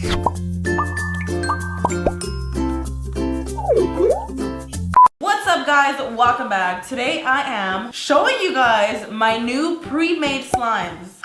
What's up guys, welcome back. Today I am showing you guys my new pre-made slimes.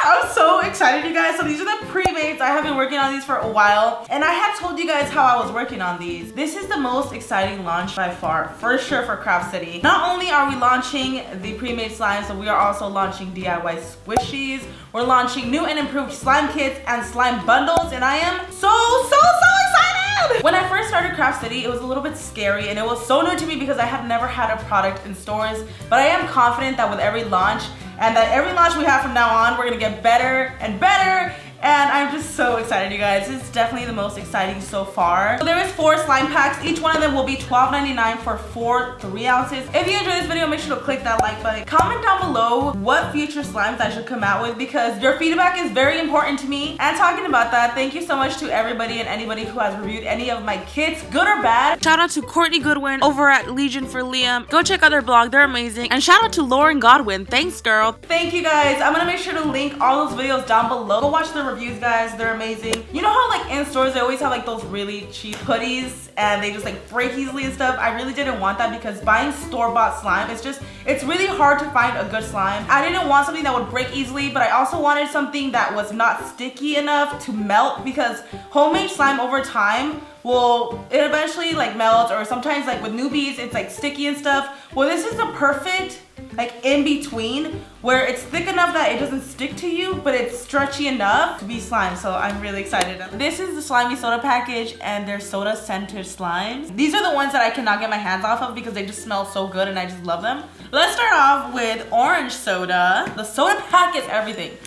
I'm so excited, you guys. So these are the pre-mades. I have been working on these for a while, and I have told you guys how I was working on these. This is the most exciting launch by far, for sure, for Craft City. Not only are we launching the pre-made slimes, but we are also launching DIY squishies. We're launching new and improved slime kits and slime bundles, and I am so excited! When I first started Craft City, it was a little bit scary, and it was so new to me because I have never had a product in stores, but I am confident that with every launch, and that every launch we have from now on, we're gonna get better and better. And I'm just so excited, you guys. It's definitely the most exciting so far. So there is 4 slime packs. Each one of them will be $12.99 for 4 3 ounces. If you enjoyed this video, make sure to click that like button. Comment down below what future slimes I should come out with, because your feedback is very important to me. And talking about that, thank you so much to everybody and anybody who has reviewed any of my kits, good or bad. Shout out to Courtney Goodwin over at Legion for Liam. Go check out their blog, they're amazing. And shout out to Lauren Godwin. Thanks, girl. Thank you, guys. I'm gonna make sure to link all those videos down below. Go watch the reviews, guys. They're amazing. You know how like in stores they always have like those really cheap hoodies and they just like break easily and stuff? I really didn't want that, because buying store-bought slime, it's really hard to find a good slime. I didn't want something that would break easily, but I also wanted something that was not sticky enough to melt, because homemade slime over time it eventually like melts, or sometimes like with newbies it's like sticky and stuff. Well, this is the perfect like in between, where it's thick enough that it doesn't stick to you, but it's stretchy enough to be slime. So I'm really excited. This is the slimy soda package, and they're soda scented slimes. These are the ones that I cannot get my hands off of because they just smell so good and I just love them. Let's start off with orange soda. The soda pack is everything. It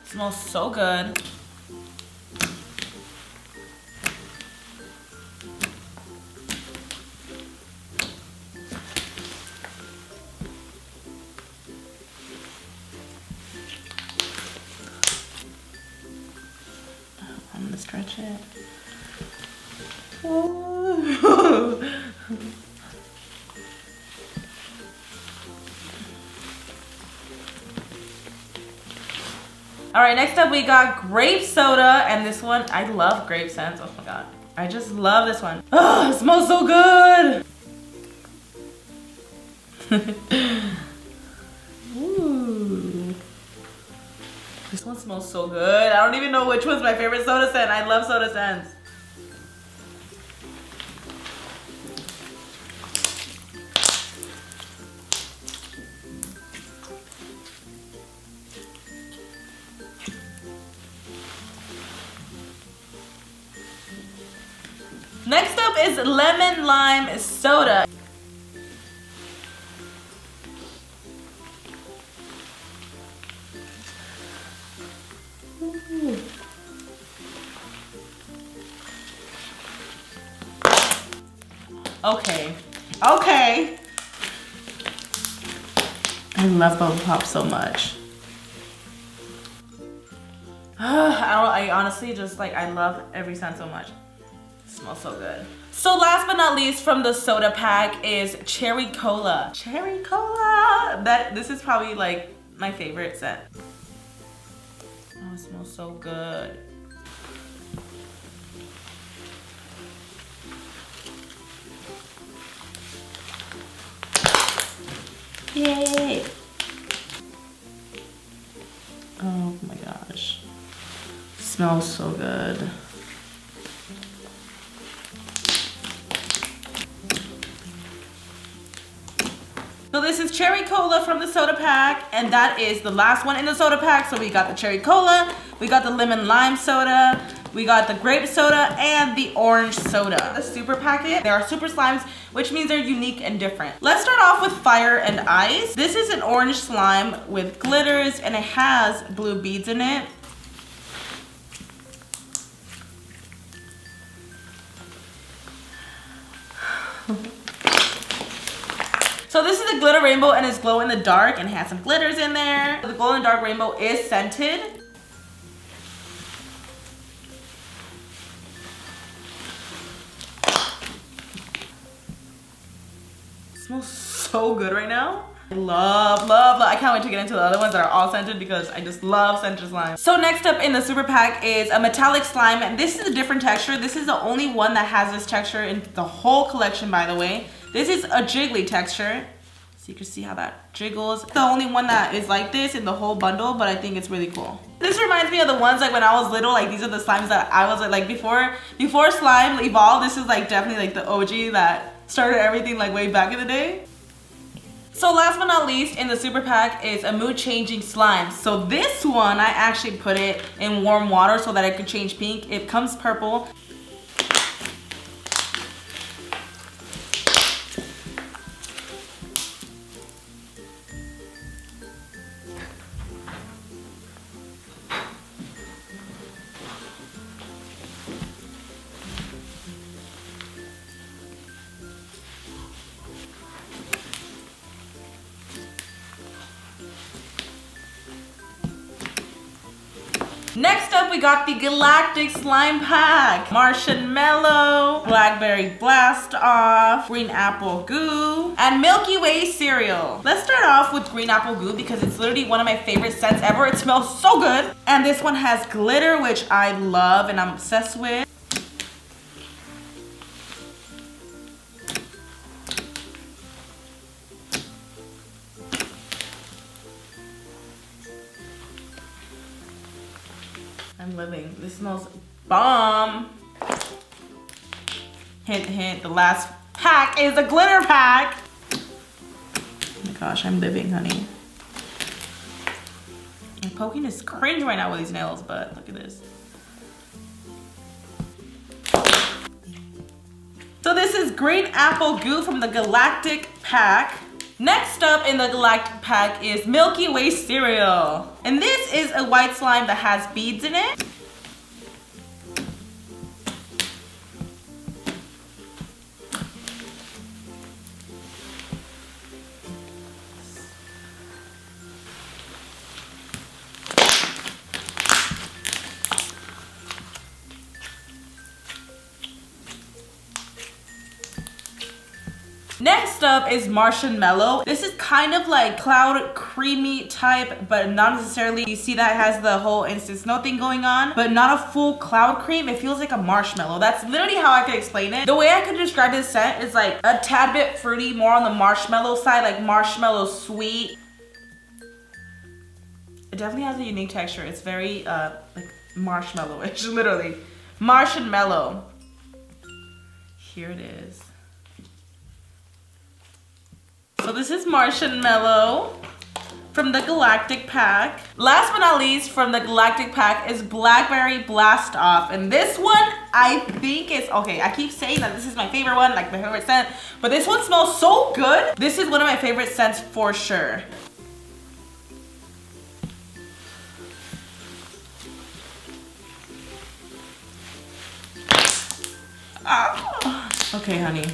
smells so good. I'm gonna stretch it. All right, next up we got grape soda, and this one, I love grape scents. Oh my god, I just love this one. Oh, it smells so good. Ooh. This one smells so good. I don't even know which one's my favorite soda scent. I love soda scents. Next up is lemon lime soda. Okay. I love bubble pop so much. I honestly just like, I love every scent so much. It smells so good. So last but not least from the soda pack is cherry cola. Cherry cola! This is probably like my favorite scent. Oh, it smells so good. Yay! Oh my gosh. Smells so good. So this is cherry cola from the soda pack, and that is the last one in the soda pack. So we got the cherry cola, we got the lemon lime soda, we got the grape soda, and the orange soda. The super packet, there are super slimes, which means they're unique and different. Let's start off with fire and ice. This is an orange slime with glitters, and it has blue beads in it. So this is a glitter rainbow, and it's glow in the dark and has some glitters in there. The glow in the dark rainbow is scented. It smells so good right now. Love. I can't wait to get into the other ones that are all scented because I just love scented slime. So next up in the super pack is a metallic slime. And this is a different texture. This is the only one that has this texture in the whole collection, by the way. This is a jiggly texture. So you can see how that jiggles. The only one that is like this in the whole bundle, but I think it's really cool. This reminds me of the ones like when I was little, like these are the slimes that I was like before slime evolved. This is like definitely like the OG that started everything like way back in the day. So last but not least in the super pack is a mood changing slime. So this one, I actually put it in warm water so that it could change pink. It comes purple. Next up, we got the Galactic Slime Pack. Marshmallow, Blackberry Blast Off, Green Apple Goo, and Milky Way Cereal. Let's start off with Green Apple Goo because it's literally one of my favorite scents ever. It smells so good. And this one has glitter, which I love and I'm obsessed with. I'm living. This smells bomb. Hint, hint, the last pack is a glitter pack. Oh my gosh, I'm living, honey. My poking is cringe right now with these nails, but look at this. So this is Green Apple Goo from the Galactic pack. Next up in the Galactic pack is Milky Way Cereal. And this is a white slime that has beads in it. Next up is Marshmallow. This is kind of like cloud creamy type, but not necessarily. You see that it has the whole instant snow thing going on, but not a full cloud cream. It feels like a marshmallow. That's literally how I could explain it. The way I could describe this scent is like a tad bit fruity, more on the marshmallow side, like marshmallow sweet. It definitely has a unique texture. It's very like marshmallow-ish, literally. Marshmallow. Here it is. So this is Marshmallow from the Galactic pack. Last but not least from the Galactic pack is Blackberry Blast Off. And this one, I think is, okay, I keep saying that this is my favorite one, like my favorite scent, but this one smells so good. This is one of my favorite scents for sure. Ah. Okay, honey.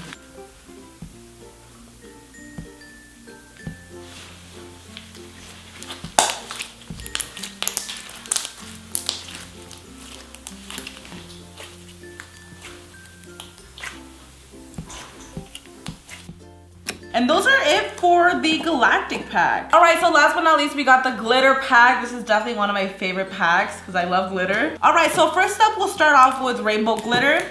And those are it for the Galactic pack. All right, so last but not least, we got the glitter pack. This is definitely one of my favorite packs because I love glitter. All right, so first up, we'll start off with rainbow glitter.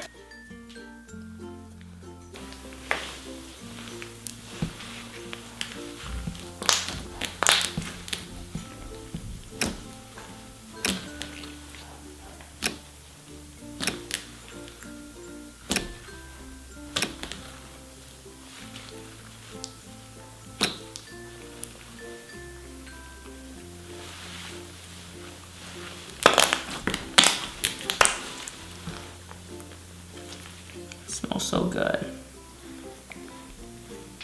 Smells so good.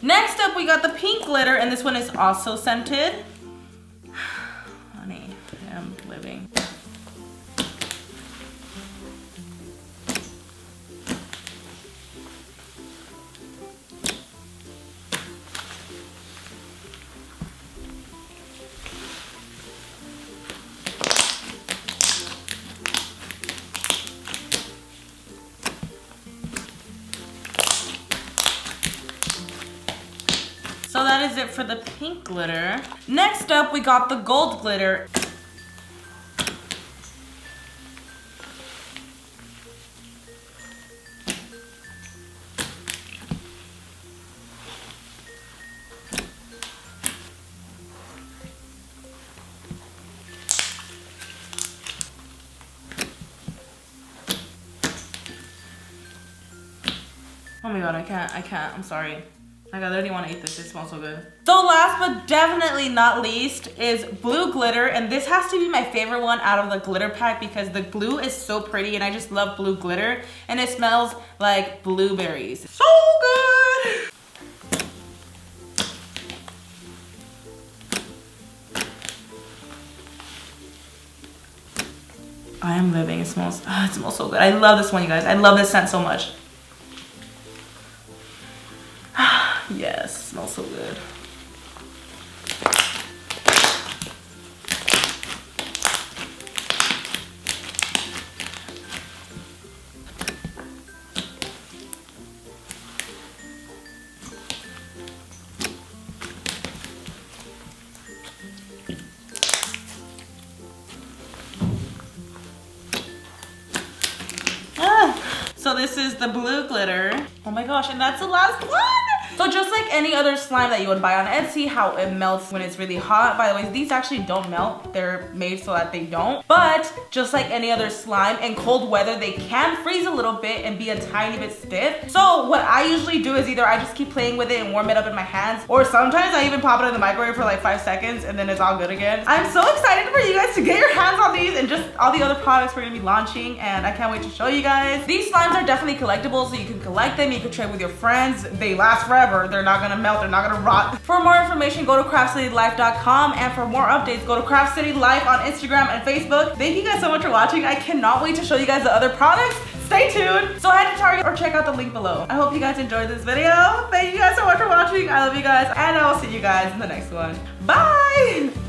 Next up, we got the pink glitter, and this one is also scented. Honey, I am living. So that is it for the pink glitter. Next up, we got the gold glitter. Oh my god, I can't, I'm sorry. I literally want to eat this, it smells so good. So last but definitely not least is blue glitter, and this has to be my favorite one out of the glitter pack because the blue is so pretty and I just love blue glitter and it smells like blueberries. So good! I am living, it smells so good. I love this one, you guys. I love this scent so much. Yes, smells so good. So this is the blue glitter. Oh my gosh, and that's the last one. So just like any other slime that you would buy on Etsy, how it melts when it's really hot. By the way, these actually don't melt. They're made so that they don't. But just like any other slime, in cold weather, they can freeze a little bit and be a tiny bit stiff. So what I usually do is either I just keep playing with it and warm it up in my hands, or sometimes I even pop it in the microwave for like 5 seconds and then it's all good again. I'm so excited for you guys to get your hands on these and just all the other products we're gonna be launching, and I can't wait to show you guys. These slimes are definitely collectible, so you can collect them, you can trade with your friends. They last forever. They're not gonna melt, they're not gonna rot. For more information, go to craftcitylife.com, and for more updates, go to Craft City Life on Instagram and Facebook. Thank you guys so much for watching. I cannot wait to show you guys the other products. Stay tuned. So head to Target or check out the link below. I hope you guys enjoyed this video. Thank you guys so much for watching. I love you guys, and I will see you guys in the next one. Bye!